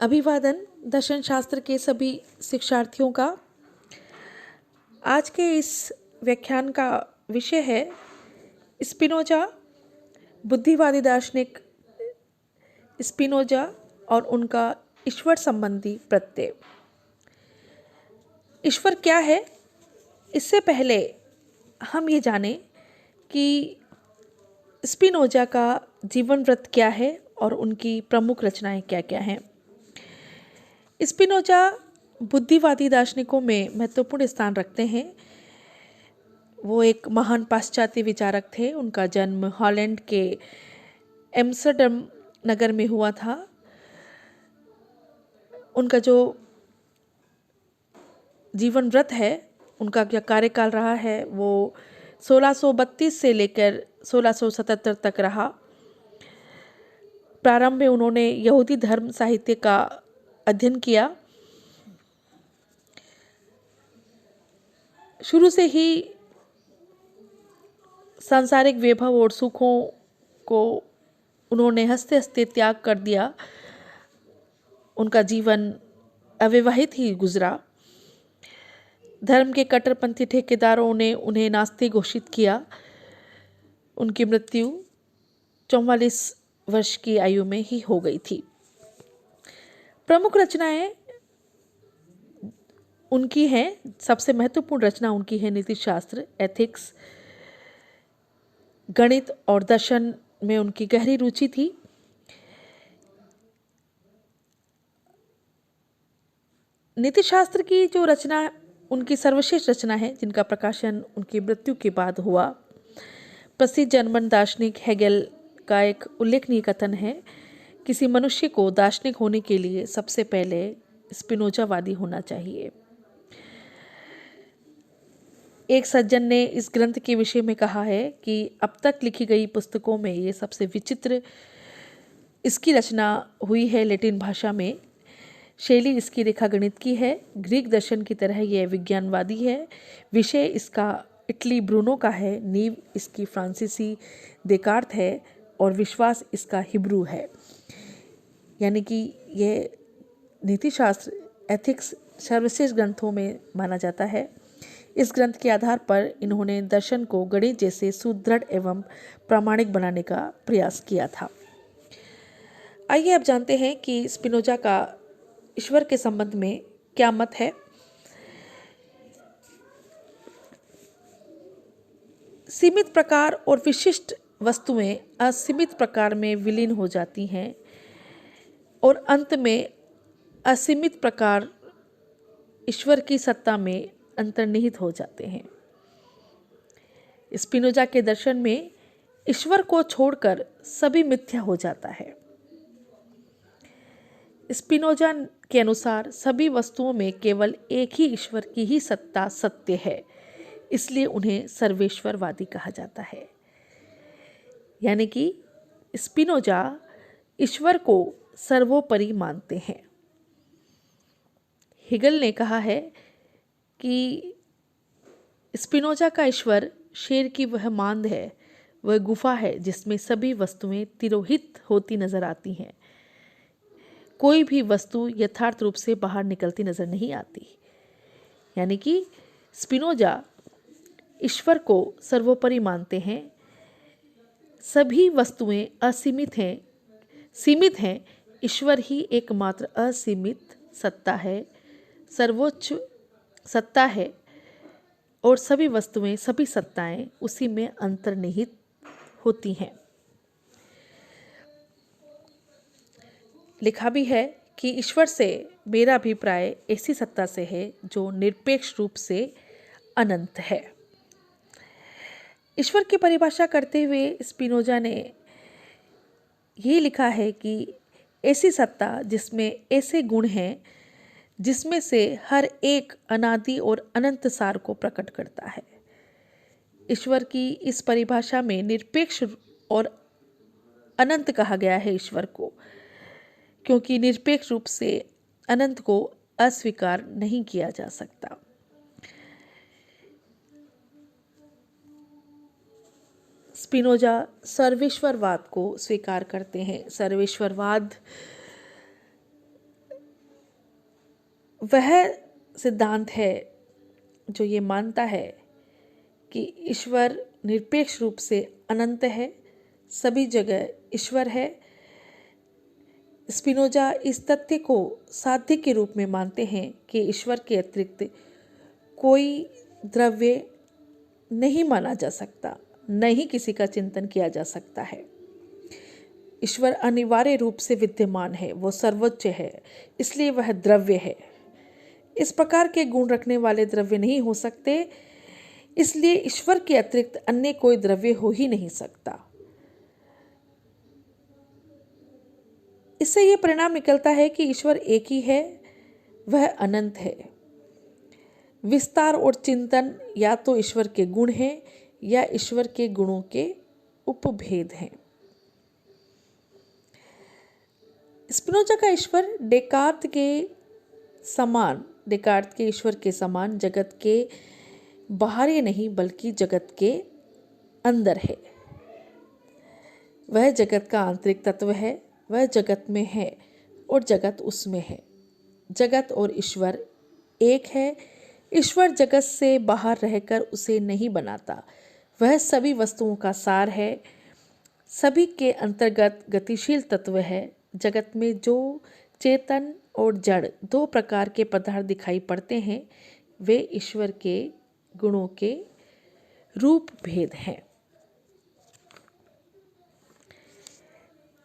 अभिवादन दर्शन शास्त्र के सभी शिक्षार्थियों का। आज के इस व्याख्यान का विषय है स्पिनोजा, बुद्धिवादी दार्शनिक स्पिनोजा और उनका ईश्वर संबंधी प्रत्यय। ईश्वर क्या है, इससे पहले हम ये जानें कि स्पिनोजा का जीवन वृत्त क्या है और उनकी प्रमुख रचनाएं क्या क्या हैं। स्पिनोजा बुद्धिवादी दार्शनिकों में महत्वपूर्ण स्थान रखते हैं। वो एक महान पाश्चात्य विचारक थे। उनका जन्म हॉलैंड के एम्स्टर्डम नगर में हुआ था। उनका जो जीवन वृत्त है, उनका क्या कार्यकाल रहा है, वो 1632 से लेकर 1677 तक रहा। प्रारंभ में उन्होंने यहूदी धर्म साहित्य का अध्ययन किया। शुरू से ही सांसारिक वैभव और सुखों को उन्होंने हंसते हंसते त्याग कर दिया। उनका जीवन अविवाहित ही गुजरा। धर्म के कट्टरपंथी ठेकेदारों ने उन्हें नास्तिक घोषित किया। उनकी मृत्यु 44 वर्ष की आयु में ही हो गई थी। प्रमुख रचनाएं उनकी हैं। सबसे महत्वपूर्ण रचना उनकी है नीति शास्त्र, एथिक्स। गणित और दर्शन में उनकी गहरी रुचि थी। नीति शास्त्र की जो रचना उनकी सर्वश्रेष्ठ रचना है, जिनका प्रकाशन उनकी मृत्यु के बाद हुआ। प्रसिद्ध जर्मन दार्शनिक हेगेल का एक उल्लेखनीय कथन है, किसी मनुष्य को दार्शनिक होने के लिए सबसे पहले स्पिनोजावादी होना चाहिए। एक सज्जन ने इस ग्रंथ के विषय में कहा है कि अब तक लिखी गई पुस्तकों में ये सबसे विचित्र इसकी रचना हुई है। लैटिन भाषा में शैली इसकी रेखागणित की है। ग्रीक दर्शन की तरह यह विज्ञानवादी है। विषय इसका इटली ब्रूनो का है। नींव इसकी फ्रांसीसी देकार्त है और विश्वास इसका हिब्रू है। यानी कि यह नीतिशास्त्र, एथिक्स सर्वश्रेष्ठ ग्रंथों में माना जाता है। इस ग्रंथ के आधार पर इन्होंने दर्शन को गणित जैसे सुदृढ़ एवं प्रामाणिक बनाने का प्रयास किया था। आइए अब जानते हैं कि स्पिनोजा का ईश्वर के संबंध में क्या मत है। सीमित प्रकार और विशिष्ट वस्तुएं असीमित प्रकार में विलीन हो जाती हैं और अंत में असीमित प्रकार ईश्वर की सत्ता में अंतर्निहित हो जाते हैं। स्पिनोजा के दर्शन में ईश्वर को छोड़कर सभी मिथ्या हो जाता है। स्पिनोजा के अनुसार सभी वस्तुओं में केवल एक ही ईश्वर की ही सत्ता सत्य है, इसलिए उन्हें सर्वेश्वरवादी कहा जाता है। यानी कि स्पिनोजा ईश्वर को सर्वोपरि मानते हैं। हेगेल ने कहा है कि स्पिनोजा का ईश्वर शेर की वह मांद है, वह गुफा है जिसमें सभी वस्तुएं तिरोहित होती नजर आती हैं। कोई भी वस्तु यथार्थ रूप से बाहर निकलती नजर नहीं आती। यानी कि स्पिनोजा ईश्वर को सर्वोपरि मानते हैं। सभी वस्तुएं असीमित हैं, सीमित हैं। ईश्वर ही एकमात्र असीमित सत्ता है, सर्वोच्च सत्ता है और सभी वस्तुएं, सभी सत्ताएं उसी में अंतर्निहित होती हैं। लिखा भी है कि ईश्वर से मेरा अभिप्राय ऐसी सत्ता से है जो निरपेक्ष रूप से अनंत है। ईश्वर की परिभाषा करते हुए स्पिनोजा ने ये लिखा है कि ऐसी सत्ता जिसमें ऐसे गुण हैं जिसमें से हर एक अनादि और अनंत सार को प्रकट करता है। ईश्वर की इस परिभाषा में निरपेक्ष और अनंत कहा गया है ईश्वर को, क्योंकि निरपेक्ष रूप से अनंत को अस्वीकार नहीं किया जा सकता। स्पिनोजा सर्वेश्वरवाद को स्वीकार करते हैं। सर्वेश्वरवाद वह सिद्धांत है जो ये मानता है कि ईश्वर निरपेक्ष रूप से अनंत है, सभी जगह ईश्वर है। स्पिनोजा इस तथ्य को साध्य के रूप में मानते हैं कि ईश्वर के अतिरिक्त कोई द्रव्य नहीं माना जा सकता, न ही किसी का चिंतन किया जा सकता है। ईश्वर अनिवार्य रूप से विद्यमान है, वो सर्वोच्च है, इसलिए वह द्रव्य है। इस प्रकार के गुण रखने वाले द्रव्य नहीं हो सकते, इसलिए ईश्वर के अतिरिक्त अन्य कोई द्रव्य हो ही नहीं सकता। इससे ये परिणाम निकलता है कि ईश्वर एक ही है, वह अनंत है। विस्तार और चिंतन या तो ईश्वर के गुण हैं या ईश्वर के गुणों के उपभेद हैं। स्पिनोजा का ईश्वर डेकार्त के ईश्वर के समान जगत के बाहर नहीं बल्कि जगत के अंदर है। वह जगत का आंतरिक तत्व है, वह जगत में है और जगत उसमें है। जगत और ईश्वर एक है। ईश्वर जगत से बाहर रहकर उसे नहीं बनाता, वह सभी वस्तुओं का सार है, सभी के अंतर्गत गतिशील तत्व है। जगत में जो चेतन और जड़ दो प्रकार के पदार्थ दिखाई पड़ते हैं, वे ईश्वर के गुणों के रूप भेद हैं।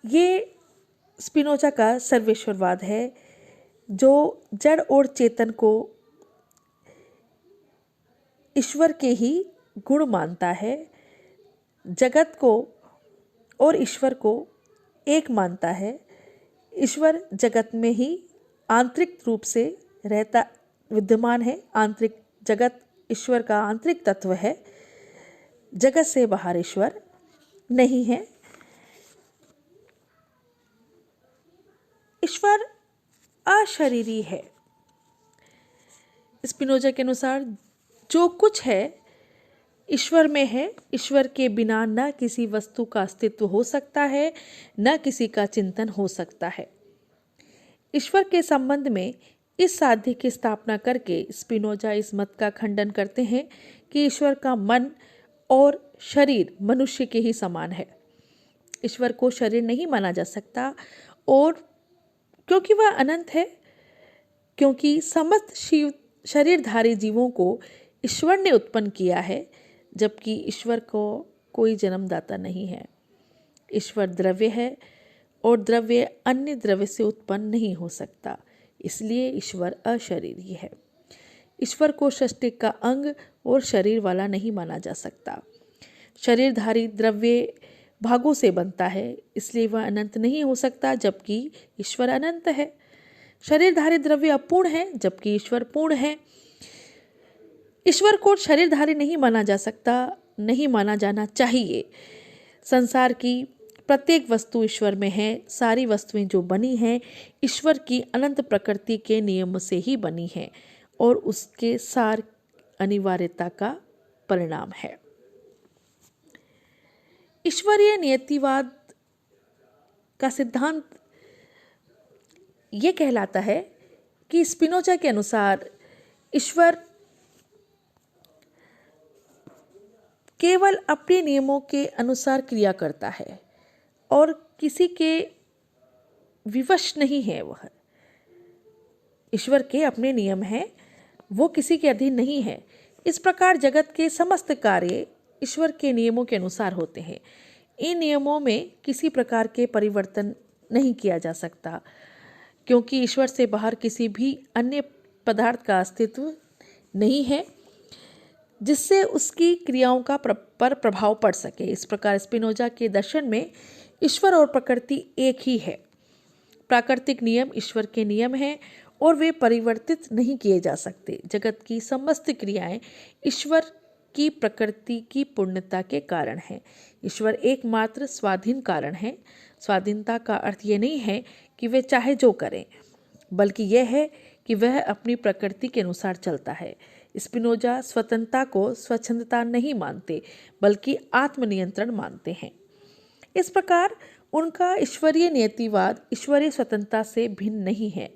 ये स्पिनोजा का सर्वेश्वरवाद है, जो जड़ और चेतन को ईश्वर के ही गुण मानता है, जगत को और ईश्वर को एक मानता है। ईश्वर जगत में ही आंतरिक रूप से विद्यमान है। आंतरिक जगत ईश्वर का आंतरिक तत्व है, जगत से बाहर ईश्वर नहीं है। ईश्वर अशरीरी है। स्पिनोजा के अनुसार जो कुछ है ईश्वर में है। ईश्वर के बिना न किसी वस्तु का अस्तित्व हो सकता है, न किसी का चिंतन हो सकता है। ईश्वर के संबंध में इस साध्य की स्थापना करके स्पिनोजा इस मत का खंडन करते हैं कि ईश्वर का मन और शरीर मनुष्य के ही समान है। ईश्वर को शरीर नहीं माना जा सकता, और क्योंकि वह अनंत है, क्योंकि समस्त शरीरधारी जीवों को ईश्वर ने उत्पन्न किया है, जबकि ईश्वर को कोई जन्मदाता नहीं है। ईश्वर द्रव्य है और द्रव्य अन्य द्रव्य से उत्पन्न नहीं हो सकता, इसलिए ईश्वर अशरीरी है। ईश्वर को सृष्टि का अंग और शरीर वाला नहीं माना जा सकता। शरीरधारी द्रव्य भागों से बनता है, इसलिए वह अनंत नहीं हो सकता, जबकि ईश्वर अनंत है। शरीरधारी द्रव्य अपूर्ण है, जबकि ईश्वर पूर्ण है। ईश्वर को शरीरधारी नहीं माना जा सकता, नहीं माना जाना चाहिए। संसार की प्रत्येक वस्तु ईश्वर में है। सारी वस्तुएं जो बनी हैं ईश्वर की अनंत प्रकृति के नियम से ही बनी हैं और उसके सार अनिवार्यता का परिणाम है। ईश्वरीय नियतिवाद का सिद्धांत ये कहलाता है कि स्पिनोजा के अनुसार ईश्वर केवल अपने नियमों के अनुसार क्रिया करता है और किसी के विवश नहीं है। वह ईश्वर के अपने नियम हैं, वो किसी के अधीन नहीं है। इस प्रकार जगत के समस्त कार्य ईश्वर के नियमों के अनुसार होते हैं। इन नियमों में किसी प्रकार के परिवर्तन नहीं किया जा सकता, क्योंकि ईश्वर से बाहर किसी भी अन्य पदार्थ का अस्तित्व नहीं है जिससे उसकी क्रियाओं का पर प्रभाव पड़ सके। इस प्रकार स्पिनोजा के दर्शन में ईश्वर और प्रकृति एक ही है। प्राकृतिक नियम ईश्वर के नियम हैं और वे परिवर्तित नहीं किए जा सकते। जगत की समस्त क्रियाएं ईश्वर की प्रकृति की पूर्णता के कारण है। ईश्वर एकमात्र स्वाधीन कारण है। स्वाधीनता का अर्थ ये नहीं है कि वे चाहे जो करें, बल्कि यह है कि वह अपनी प्रकृति के अनुसार चलता है। स्पिनोजा स्वतंत्रता को स्वच्छंदता नहीं मानते, बल्कि आत्मनियंत्रण मानते हैं। इस प्रकार उनका ईश्वरीय नियतिवाद ईश्वरीय स्वतंत्रता से भिन्न नहीं है।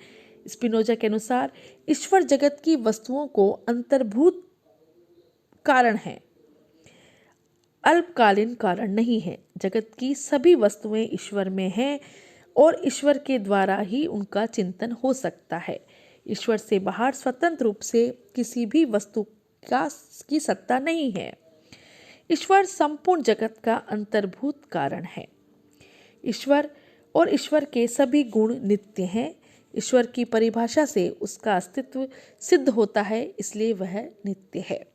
स्पिनोजा के अनुसार ईश्वर जगत की वस्तुओं को अंतर्भूत कारण है, अल्पकालीन कारण नहीं है। जगत की सभी वस्तुएं ईश्वर में हैं और ईश्वर के द्वारा ही उनका चिंतन हो सकता है। ईश्वर से बाहर स्वतंत्र रूप से किसी भी वस्तु की सत्ता नहीं है। ईश्वर संपूर्ण जगत का अंतर्भूत कारण है। ईश्वर और ईश्वर के सभी गुण नित्य हैं। ईश्वर की परिभाषा से उसका अस्तित्व सिद्ध होता है, इसलिए वह नित्य है।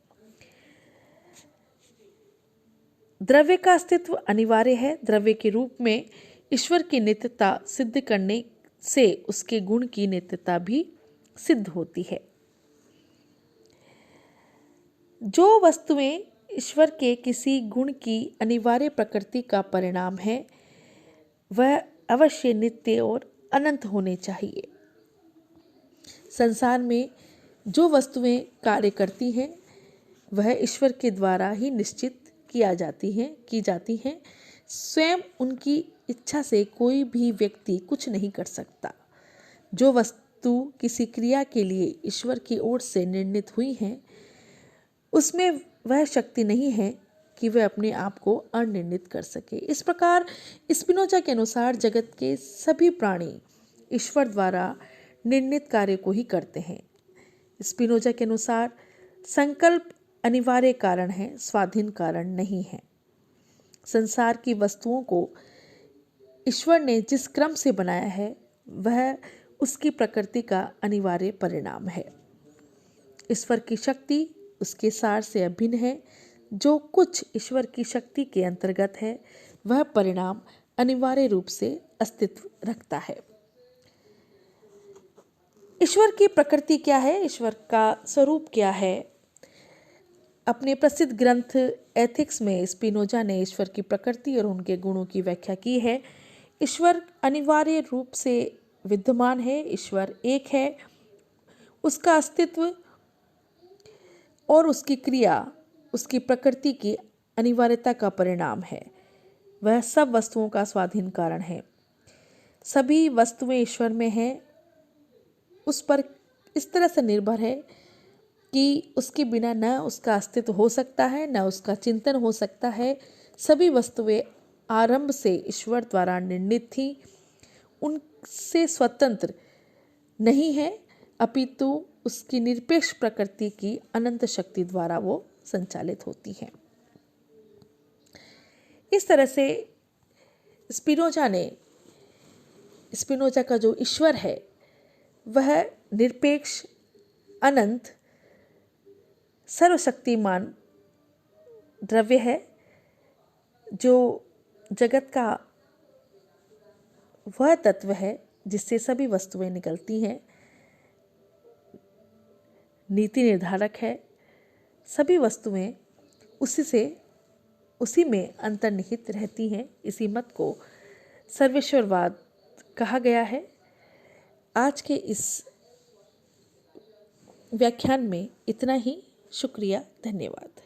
द्रव्य का अस्तित्व अनिवार्य है। द्रव्य के रूप में ईश्वर की नित्यता सिद्ध करने से उसके गुण की नित्यता भी सिद्ध होती है। जो वस्तुएं ईश्वर के किसी गुण की अनिवार्य प्रकृति का परिणाम है, वह अवश्य नित्य और अनंत होने चाहिए। संसार में जो वस्तुएं कार्य करती हैं, वह ईश्वर के द्वारा ही निश्चित की जाती हैं। स्वयं उनकी इच्छा से कोई भी व्यक्ति कुछ नहीं कर सकता। जो वस्तु किसी क्रिया के लिए ईश्वर की ओर से निर्णित हुई हैं, उसमें वह शक्ति नहीं है कि वह अपने आप को अनिर्णित कर सके। इस प्रकार स्पिनोजा के अनुसार जगत के सभी प्राणी ईश्वर द्वारा निर्णित कार्य को ही करते हैं। स्पिनोजा के अनुसार संकल्प अनिवार्य कारण है, स्वाधीन कारण नहीं है। संसार की वस्तुओं को ईश्वर ने जिस क्रम से बनाया है, वह उसकी प्रकृति का अनिवार्य परिणाम है। ईश्वर की शक्ति उसके सार से अभिन्न है। जो कुछ ईश्वर की शक्ति के अंतर्गत है, वह परिणाम अनिवार्य रूप से अस्तित्व रखता है। ईश्वर की प्रकृति क्या है? ईश्वर का स्वरूप क्या है? अपने प्रसिद्ध ग्रंथ एथिक्स में स्पिनोजा ने ईश्वर की प्रकृति और उनके गुणों की व्याख्या की है। ईश्वर अनिवार्य रूप से विद्यमान है। ईश्वर एक है। उसका अस्तित्व और उसकी क्रिया उसकी प्रकृति की अनिवार्यता का परिणाम है। वह सब वस्तुओं का स्वाधीन कारण है। सभी वस्तुएं ईश्वर में हैं। उस पर इस तरह से निर्भर है कि उसके बिना न उसका अस्तित्व हो सकता है, न उसका चिंतन हो सकता है। सभी वस्तुएं आरंभ से ईश्वर द्वारा निर्णित थी, उनसे स्वतंत्र नहीं है, अपितु उसकी निरपेक्ष प्रकृति की अनंत शक्ति द्वारा वो संचालित होती हैं। इस तरह से स्पिनोजा का जो ईश्वर है, वह निरपेक्ष, अनंत, सर्वशक्तिमान द्रव्य है, जो जगत का वह तत्व है जिससे सभी वस्तुएं निकलती हैं, नीति निर्धारक है। सभी वस्तुएं उसी में अंतर्निहित रहती हैं। इसी मत को सर्वेश्वरवाद कहा गया है। आज के इस व्याख्यान में इतना ही। शुक्रिया, धन्यवाद।